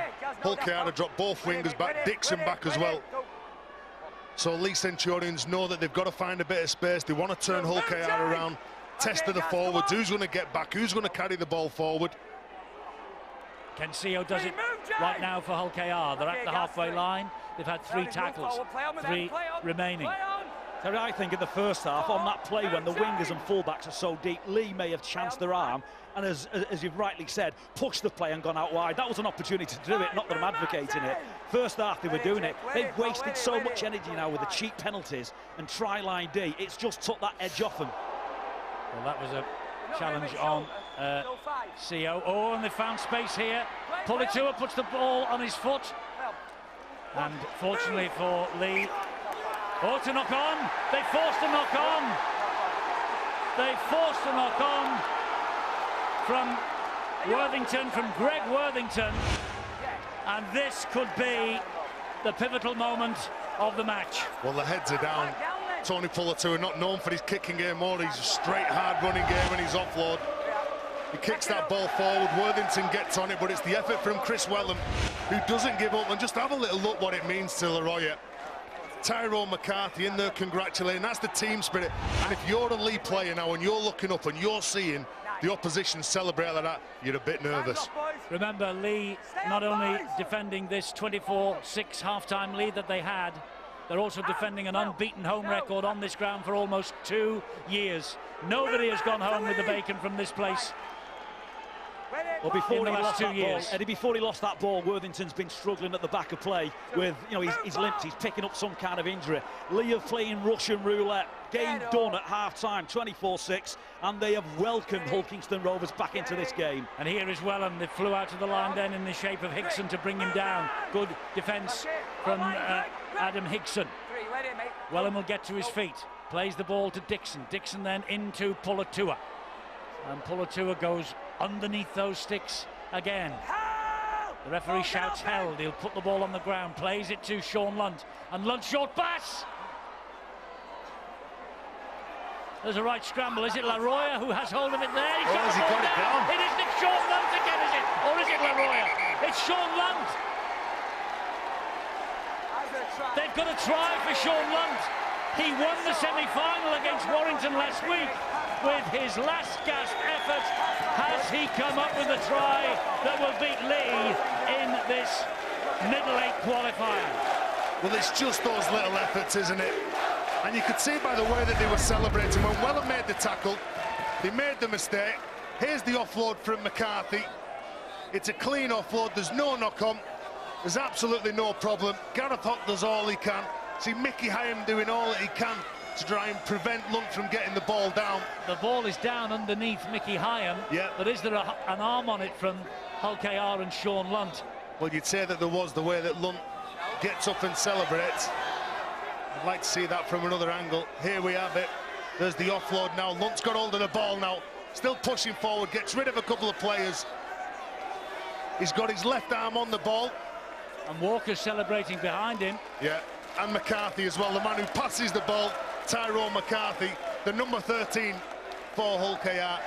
Hull KR had dropped both wingers back, Dixon back as well. So Leigh Centurions know that they've got to find a bit of space. They want to turn Hull KR around, test to the forwards. Who's going to get back? Who's going to carry the ball forward? Kensio does it right now for Hull KR. They're at the halfway line. They've had 3 tackles, 3 remaining. Terry, I think in the first half, on that play when the wingers and fullbacks are so deep, Leigh may have chanced their arm and, as you've rightly said, pushed the play and gone out wide. That was an opportunity to do it, not that I'm advocating it. First half they were doing it. They've wasted so much energy now with the cheap penalties and try-line D. It's just took that edge off them. Well, that was a challenge on CO. Oh, and they found space here. Pulitua puts the ball on his foot. And fortunately for Leigh, oh, to knock on. They forced a knock on. They forced a knock on from Worthington, from Greg Worthington. And this could be the pivotal moment of the match. Well, the heads are down. Tony Pulitua, not known for his kicking game more, he's a straight hard running game and he's offload. He kicks that ball forward, Worthington gets on it, but it's the effort from Chris Wellham, who doesn't give up. And just have a little look what it means to Laroya. Tyrone McCarthy in there congratulating. That's the team spirit. And if you're a Leigh player now and you're looking up and you're seeing the opposition celebrate like that, you're a bit nervous. Remember, Leigh not only defending this 24-6 half-time lead that they had, they're also defending an unbeaten home record on this ground for almost 2 years. Nobody has gone home with the bacon from this place. Well, before he lost that ball, Eddie, before he lost that ball, Worthington's been struggling at the back of play with, you know, he's limped, he's picking up some kind of injury. Leigh are playing Russian roulette. Game done at half-time, 24-6, and they have welcomed Hull Kingston Rovers back into this game. And here is Wellham. They flew out to the line then in the shape of Higson to bring him down. Good defence from Adam Higson. Wellham will get to his feet. Plays the ball to Dixon. Dixon then into Pulitua. And Pulitua goes underneath those sticks again. The referee shouts held. He'll put the ball on the ground. Plays it to Sean Lunt. And Lunt short pass. There's a right scramble. Is it Laroya who has hold of it there? He's got the ball down. It is Sean Lunt again, is it? Or is it Laroya? It's Sean Lunt. They've got a try for Sean Lunt. He won the semi-final against Warrington last week. With his last gasp effort, has he come up with a try that will beat Leigh in this middle eight qualifier? Well, it's just those little efforts, isn't it? And you could see by the way that they were celebrating. When Wellham made the tackle, they made the mistake. Here's the offload from McCarthy. It's a clean offload, there's no knock-on. There's absolutely no problem. Gareth Hock does all he can. See Mickey Hyam doing all that he can to try and prevent Lunt from getting the ball down. The ball is down underneath Mickey Hyam. Yeah. But is there an arm on it from Hull KR and Sean Lunt? Well, you'd say that there was, the way that Lunt gets up and celebrates. I'd like to see that from another angle. Here we have it. There's the offload now. Lunt's got hold of the ball now. Still pushing forward, gets rid of a couple of players. He's got his left arm on the ball. And Walker's celebrating behind him. Yeah, and McCarthy as well, the man who passes the ball. Tyrone McCarthy, the number 13 for Hull KR.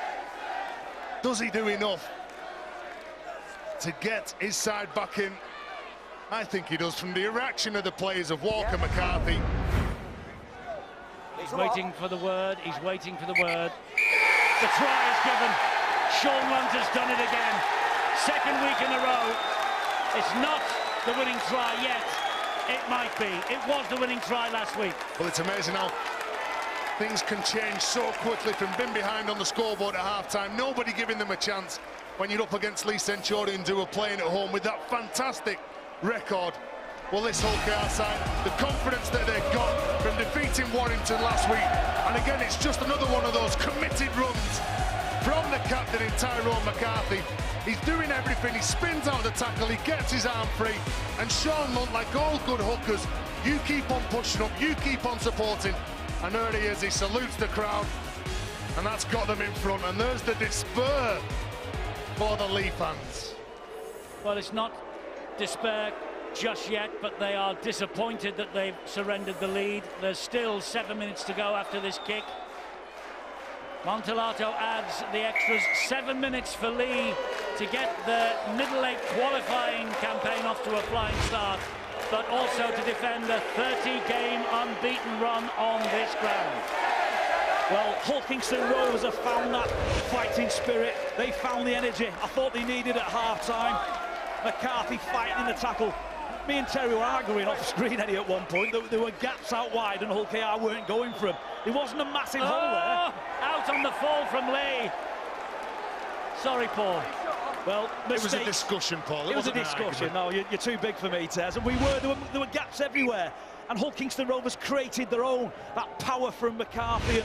Does he do enough to get his side back in? I think he does, from the reaction of the players of Walker, McCarthy. He's waiting for the word, he's waiting for the word. The try is given. Sean Lunt has done it again. Second week in a row. It's not the winning try yet. It might be. It was the winning try last week. Well, it's amazing how things can change so quickly from being behind on the scoreboard at half-time, nobody giving them a chance when you're up against Leigh Centurions, who are playing at home with that fantastic record. Well, this Hull KR side, the confidence that they've got from defeating Warrington last week, and again, it's just another one of those committed runs from the captain in Tyrone McCarthy. He's doing everything, he spins out the tackle, he gets his arm free, and Sean Lunt, like all good hookers, you keep on pushing up, you keep on supporting, and there he is, he salutes the crowd, and that's got them in front, and there's the despair for the Leigh fans. Well, it's not despair just yet, but they are disappointed that they've surrendered the lead. There's still 7 minutes to go after this kick. Montelato adds the extras. 7 minutes for Leigh to get the Middle Eight qualifying campaign off to a flying start, but also to defend a 30-game unbeaten run on this ground. Well, Hull Kingston Rovers have found that fighting spirit. They found the energy I thought they needed at half-time. McCarthy fighting in the tackle. Me and Terry were arguing off screen, Eddie, at one point. There were gaps out wide and Hull KR weren't going for him. There wasn't a massive hole there. Out on the fall from Leigh. Sorry, Paul. Well, it was a discussion, Paul. It was a discussion. No, you're too big for me, Tez. And there were gaps everywhere. And Hull Kingston Rovers created their own. That power from McCarthy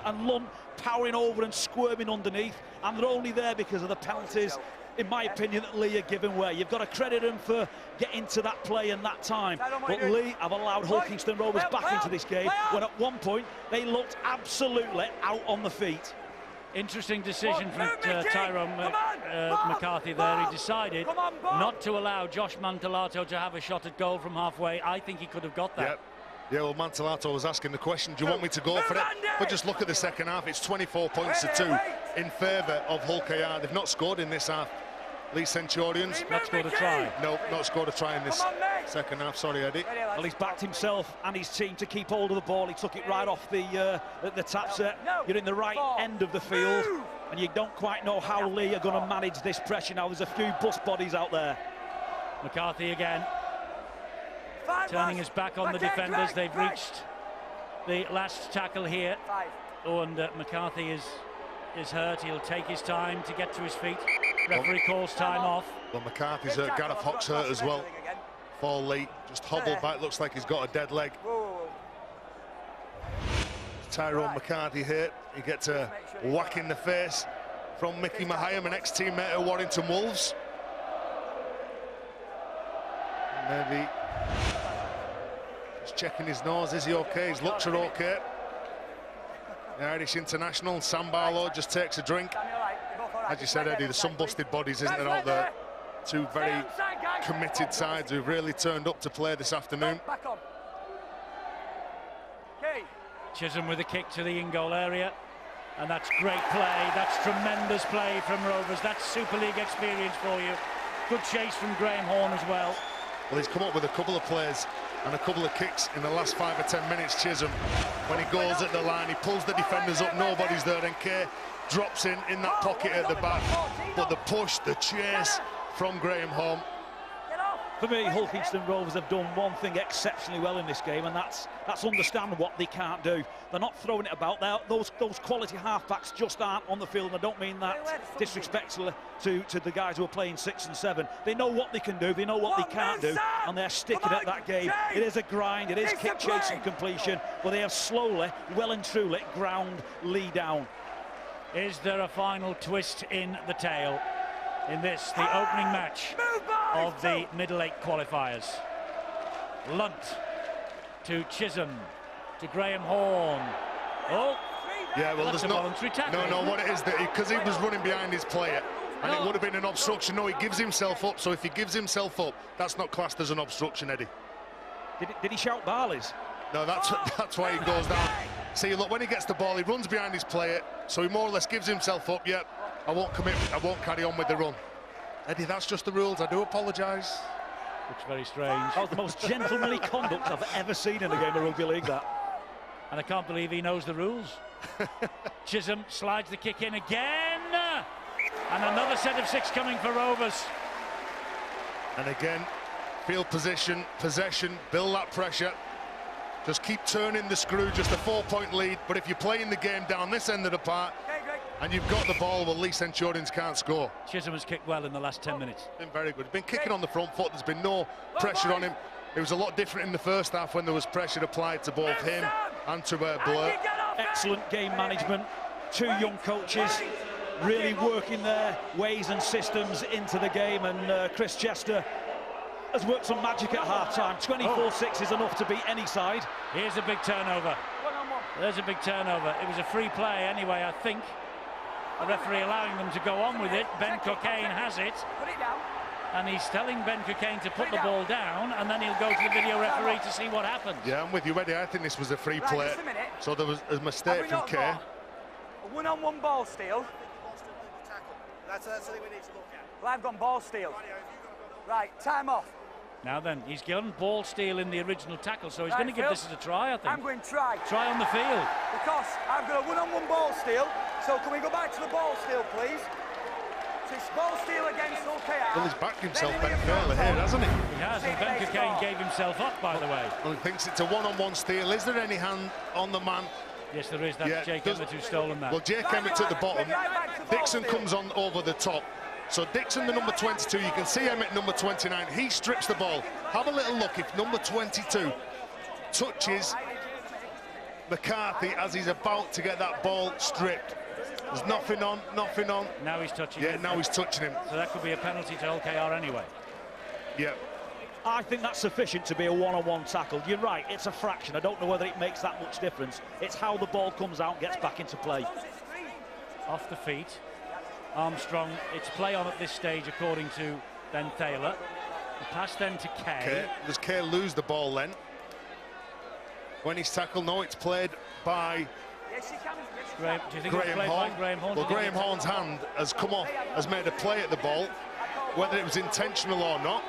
and Lunt powering over and squirming underneath. And they're only there because of the penalties, in my opinion, that Leigh are giving way. You've got to credit them for getting to that play in that time. But Leigh have allowed Hull Kingston Rovers back into this game when at one point they looked absolutely out on the feet. Interesting decision from Tyrone McCarthy there. He decided not to allow Josh Montelato to have a shot at goal from halfway. I think he could have got that. Yep. Yeah, well, Montelato was asking the question, do you want me to go for it? But just look at the second half. It's 24 points to 2 in favour of Hull KR. They've not scored in this half. Leigh Centurions. Not scored a try. No, not scored a try in this second half. Sorry, Eddie. Well, he's backed himself and his team to keep hold of the ball. He took it right off the tap set. You're in the right end of the field, and you don't quite know how Leigh are going to manage this pressure now. There's a few bus bodies out there. McCarthy again, turning his back on the defenders. They've reached the last tackle here. Oh, and McCarthy is hurt. He'll take his time to get to his feet. Referee calls time off. Well, McCarthy's hurt. Gareth Hock's hurt as well for Leigh. Just hobbled back. Looks like he's got a dead leg. Tyrone McCarthy hurt. He gets a whack in the face from Mickey Mahayam, an ex-teammate of Warrington Wolves. Maybe just checking his nose. Is he okay? His looks are okay. The Irish international Sam Barlow just takes a drink. As you said, Eddie, there's some busted bodies, isn't there, out there? Two very committed sides who've really turned up to play this afternoon. Chisholm with a kick to the in-goal area, and that's great play. That's tremendous play from Rovers. That's Super League experience for you. Good chase from Graham Horne as well. Well, he's come up with a couple of plays and a couple of kicks in the last 5 or 10 minutes, Chisholm. When he goes at the line, he pulls the defenders up, nobody's there, and Kay drops in that pocket at the back. But the push, the chase from Graham Horne. For me, Hull Kingston Rovers have done one thing exceptionally well in this game, and that's understand what they can't do. They're not throwing it about. Those quality halfbacks just aren't on the field, and I don't mean that disrespectfully to the guys who are playing 6 and 7. They know what they can do, they know what they can't do, and they're sticking at that game. It is a grind, it is kick chase and completion, but they have slowly, well and truly, ground Leigh down. Is there a final twist in the tail in this, the opening match of the Middle Eight qualifiers? Lunt to Chisholm to Graham Horne. Oh, yeah, well, that's there's a voluntary tackle. No, what it is, because he was running behind his player, and it would have been an obstruction. No, he gives himself up, so if he gives himself up, that's not classed as an obstruction, Eddie. Did he shout Barley's? No, that's why he goes down. See, look, when he gets the ball, he runs behind his player, so he more or less gives himself up. Yep, I won't commit, I won't carry on with the run. Eddie, that's just the rules. I do apologise. Looks very strange. That was the most gentlemanly conduct I've ever seen in a game of rugby league, that. And I can't believe he knows the rules. Chisholm slides the kick in again. And another set of 6 coming for Rovers. And again, field position, possession, build that pressure. Just keep turning the screw, just a 4-point lead. But if you're playing the game down this end of the park and you've got the ball, well, Leigh Centurions can't score. Chisholm has kicked well in the last 10 minutes. Been very good. He's been kicking on the front foot. There's been no pressure on him. It was a lot different in the first half when there was pressure applied to both him and to Blur. Excellent game management. Two young coaches really working their ways and systems into the game, and Chris Chester has worked some magic at half-time. 24-6 is enough to beat any side. Here's a big turnover. There's a big turnover. It was a free play anyway, I think. The referee allowing them to go on with it. Ben Cockayne has it. And he's telling Ben Cockayne to put the ball down, and then he'll go to the video referee to see what happens. Yeah, I'm with you, Eddie. I think this was a free play. So there was a mistake from Kay. A one-on-one ball steal. That's something we need to look at. Well, I've gone ball steal. Right, time off. Now then, he's given ball steal in the original tackle, so he's going to give this as a try, I think. I'm going try. Try on the field. Because I've got a one-on-one ball steal, so can we go back to the ball steal, please? So it's ball steal against OKR. Well, he's backed himself Ben Taylor here, hasn't he? He has, and Ben Cockayne gave himself up, by the way. Well, he thinks it's a one-on-one steal. Is there any hand on the man? Yes, there is. That's Jake Emmett who's stolen that. Well, Jake Emmett at the bottom. Dixon comes on over the top. So Dixon, the number 22, you can see Emmett, number 29. He strips the ball. Have a little look. If number 22 touches McCarthy as he's about to get that ball stripped, there's nothing on, nothing on. Now he's touching him. him. Yeah, now he's touching him. So that could be a penalty to LKR anyway. Yeah. I think that's sufficient to be a one-on-one tackle. You're right, it's a fraction. I don't know whether it makes that much difference. It's how the ball comes out and gets back into play. Off the feet. Armstrong, it's play on at this stage according to Ben Taylor. The pass then to Kay. Does Kay lose the ball then? When he's tackled, no, it's played by Graham. Do you think Graham it's played Horn. by Graham Horn? Well, Graham Horn's hand has come off, has made a play at the ball, whether it was intentional or not.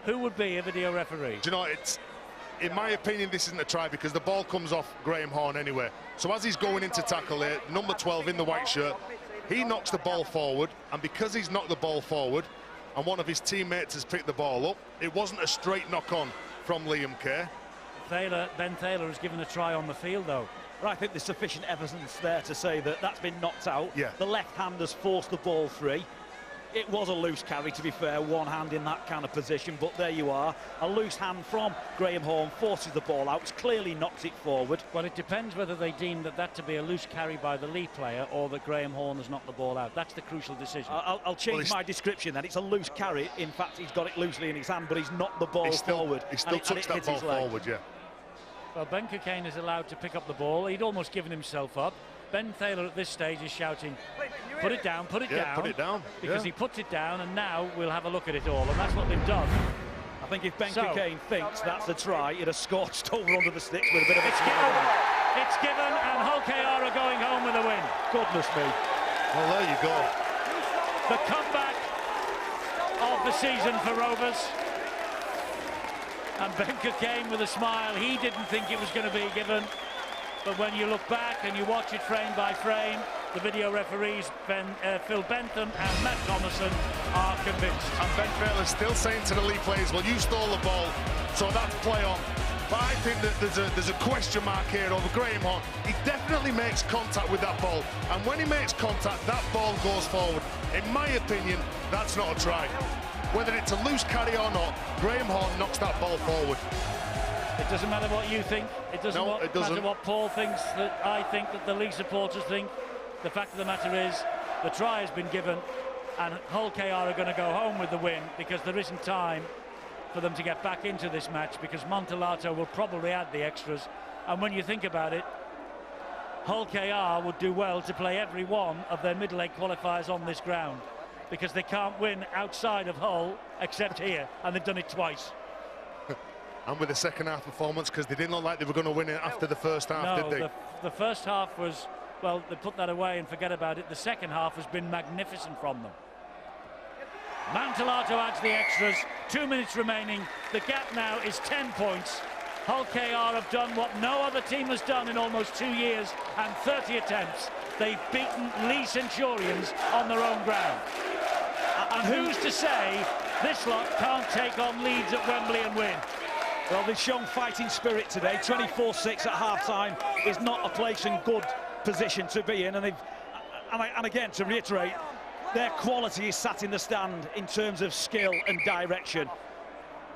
Who would be a video referee? Do you know, it's, in my opinion, this isn't a try because the ball comes off Graham Horn anyway. So as he's going into tackle here, number 12 in the white shirt, he knocks the ball forward, and because he's knocked the ball forward and one of his teammates has picked the ball up, it wasn't a straight knock-on from Liam Kay. Ben Taylor has given a try on the field, though. I think there's sufficient evidence there to say that that's been knocked out. Yeah. The left hand has forced the ball free. It was a loose carry, to be fair, one hand in that kind of position, but there you are. A loose hand from Graham Horn forces the ball out, clearly knocks it forward. Well, it depends whether they deem that to be a loose carry by the Leigh player or that Graham Horn has knocked the ball out. That's the crucial decision. I'll change my description then. It's a loose carry. In fact, he's got it loosely in his hand, but he's knocked the ball forward. He still touched that ball forward, yeah. Well, Ben Cockayne is allowed to pick up the ball. He'd almost given himself up. Ben Taylor at this stage is shouting, put it down, put it down. Put it down. Because he puts it down, and now we'll have a look at it all, and that's what they've done. I think if Ben Cockayne thinks that's a try, he'd have scorched over under the sticks with a bit of a... It's given, and Hull KR are going home with a win. Goodness me. Well, there you go. The comeback of the season for Rovers. And Ben Cockayne with a smile. He didn't think it was going to be given. But when you look back and you watch it frame by frame, the video referees, Phil Bentham and Matt Thomason, are convinced. And Ben Taylor's still saying to the Leigh players, well, you stole the ball, so that's play on. But I think that there's a question mark here over Graham Horn. He definitely makes contact with that ball. And when he makes contact, that ball goes forward. In my opinion, that's not a try. Whether it's a loose carry or not, Graham Horn knocks that ball forward. It doesn't matter what you think. It doesn't matter what Paul thinks, that I think, that the Leigh supporters think. The fact of the matter is, the try has been given, and Hull KR are going to go home with the win because there isn't time for them to get back into this match because Montelato will probably add the extras. And when you think about it, Hull KR would do well to play every one of their middle-eight qualifiers on this ground because they can't win outside of Hull except here, and they've done it twice. And with the second half performance, because they didn't look like they were going to win it after the first half, did they? The first half was, well, they put that away and forget about it. The second half has been magnificent from them. Montelato adds the extras, 2 minutes remaining. The gap now is 10 points. Hull KR have done what no other team has done in almost 2 years and 30 attempts. They've beaten Leigh Centurions on their own ground. And who's to say this lot can't take on Leeds at Wembley and win? Well, they've shown fighting spirit today. 24-6 at half-time is not a place in good position to be in, and again, to reiterate, their quality is sat in the stand in terms of skill and direction.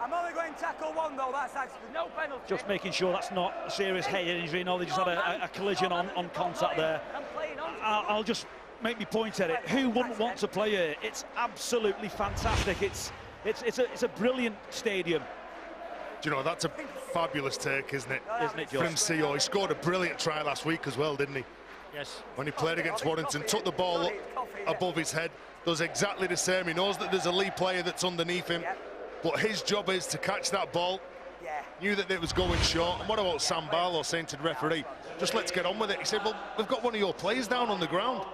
I'm only going to tackle one, though. That's no penalty. Just making sure that's not a serious head injury. No, they just had a collision on contact there. I'll just make me point at it. Who wouldn't want to play here? It's absolutely fantastic. It's a brilliant stadium. Do you know, that's a fabulous take, isn't it? Isn't it, Josh? From CO. He scored a brilliant try last week as well, didn't he? Yes. When he played against Warrington, took the ball above his head, does exactly the same. He knows that there's a Leigh player that's underneath him, but his job is to catch that ball. Knew that it was going short. And what about Sam Barlow saying to the referee, just let's get on with it? He said, well, we've got one of your players down on the ground.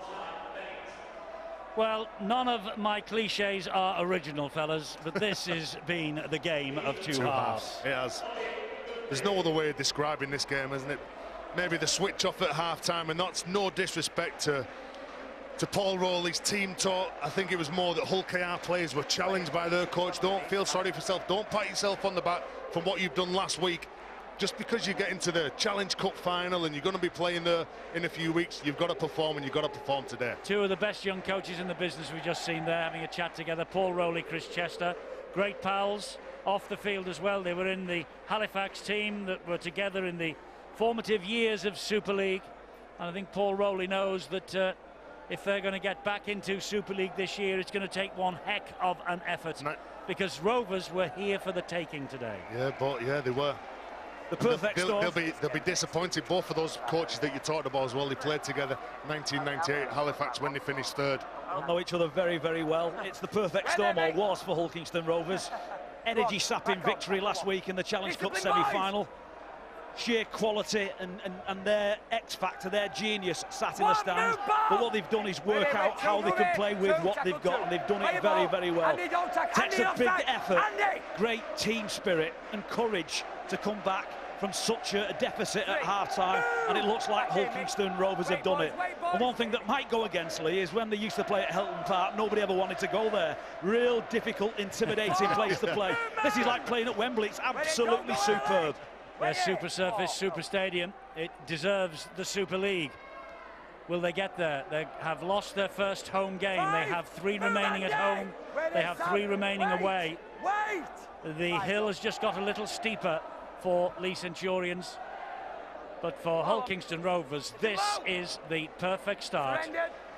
Well, none of my cliches are original, fellas, but this has been the game of two halves. It has. There's no other way of describing this game, isn't it? Maybe the switch off at half-time, and that's no disrespect to Paul Rowley's team talk. I think it was more that Hull KR players were challenged by their coach. Don't feel sorry for yourself. Don't pat yourself on the back for what you've done last week. Just because you get into the Challenge Cup final and you're going to be playing there in a few weeks, you've got to perform, and you've got to perform today. Two of the best young coaches in the business we've just seen there having a chat together. Paul Rowley, Chris Chester, great pals off the field as well. They were in the Halifax team that were together in the formative years of Super League, and I think Paul Rowley knows that if they're going to get back into Super League this year, it's going to take one heck of an effort, because Rovers were here for the taking today. Yeah, they were. The perfect storm. They'll be disappointed, both of those coaches that you talked about as well. They played together 1998 Halifax when they finished third. They'll know each other very, very well. It's the perfect storm, or was, for Hull Kingston Rovers. Energy sapping victory last week in the Challenge Cup semi-final. Sheer quality and their X factor, their genius sat in the stands. But what they've done is work out how they can play with what they've got, and they've done it very, very well. Takes a big effort, great team spirit and courage to come back from such a deficit at half-time, and it looks like Hull Kingston Rovers have done it. And one thing that might go against Leigh is when they used to play at Hilton Park, nobody ever wanted to go there. Real difficult, intimidating place to play. This is like playing at Wembley. It's absolutely superb. Their super surface, super stadium. It deserves the Super League. Will they get there? They have lost their first home game. They have 3 remaining at home. They have 3 remaining away. The hill has just got a little steeper for Leigh Centurions. But for Hull Kingston Rovers, this is the perfect start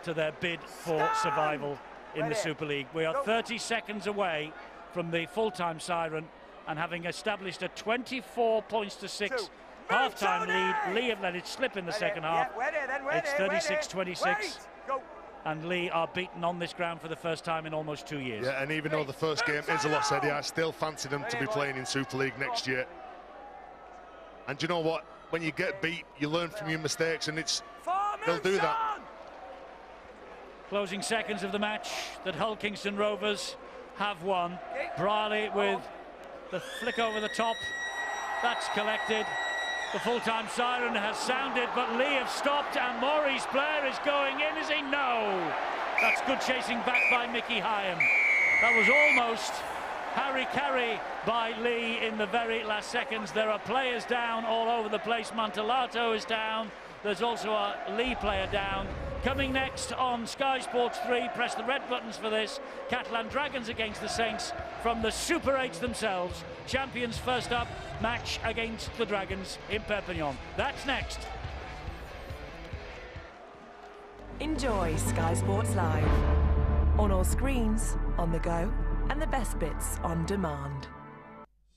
to their bid for survival in the Super League. We are 30 seconds away from the full-time siren, and having established a 24 points to 6 half-time lead, Leigh have let it slip in the second half. It's 36-26, and Leigh are beaten on this ground for the first time in almost 2 years. Yeah, and even though the first game is a loss, Eddie, I still fancy them to be playing in Super League next year. And you know what? When you get beat, you learn from your mistakes, and they'll do that. Closing seconds of the match that Hull Kingston Rovers have won. Briley with the flick over the top. That's collected. The full-time siren has sounded, but Leigh have stopped, and Maurice Blair is going in. Is he? No. That's good chasing back by Mickey Hyam. That was almost Harry by Leigh in the very last seconds. There are players down all over the place. Montelato is down. There's also a Leigh player down. Coming next on Sky Sports 3, press the red buttons for this. Catalan Dragons against the Saints from the Super 8s themselves. Champions first up, match against the Dragons in Perpignan. That's next. Enjoy Sky Sports Live on all screens, on the go, and the best bits on demand.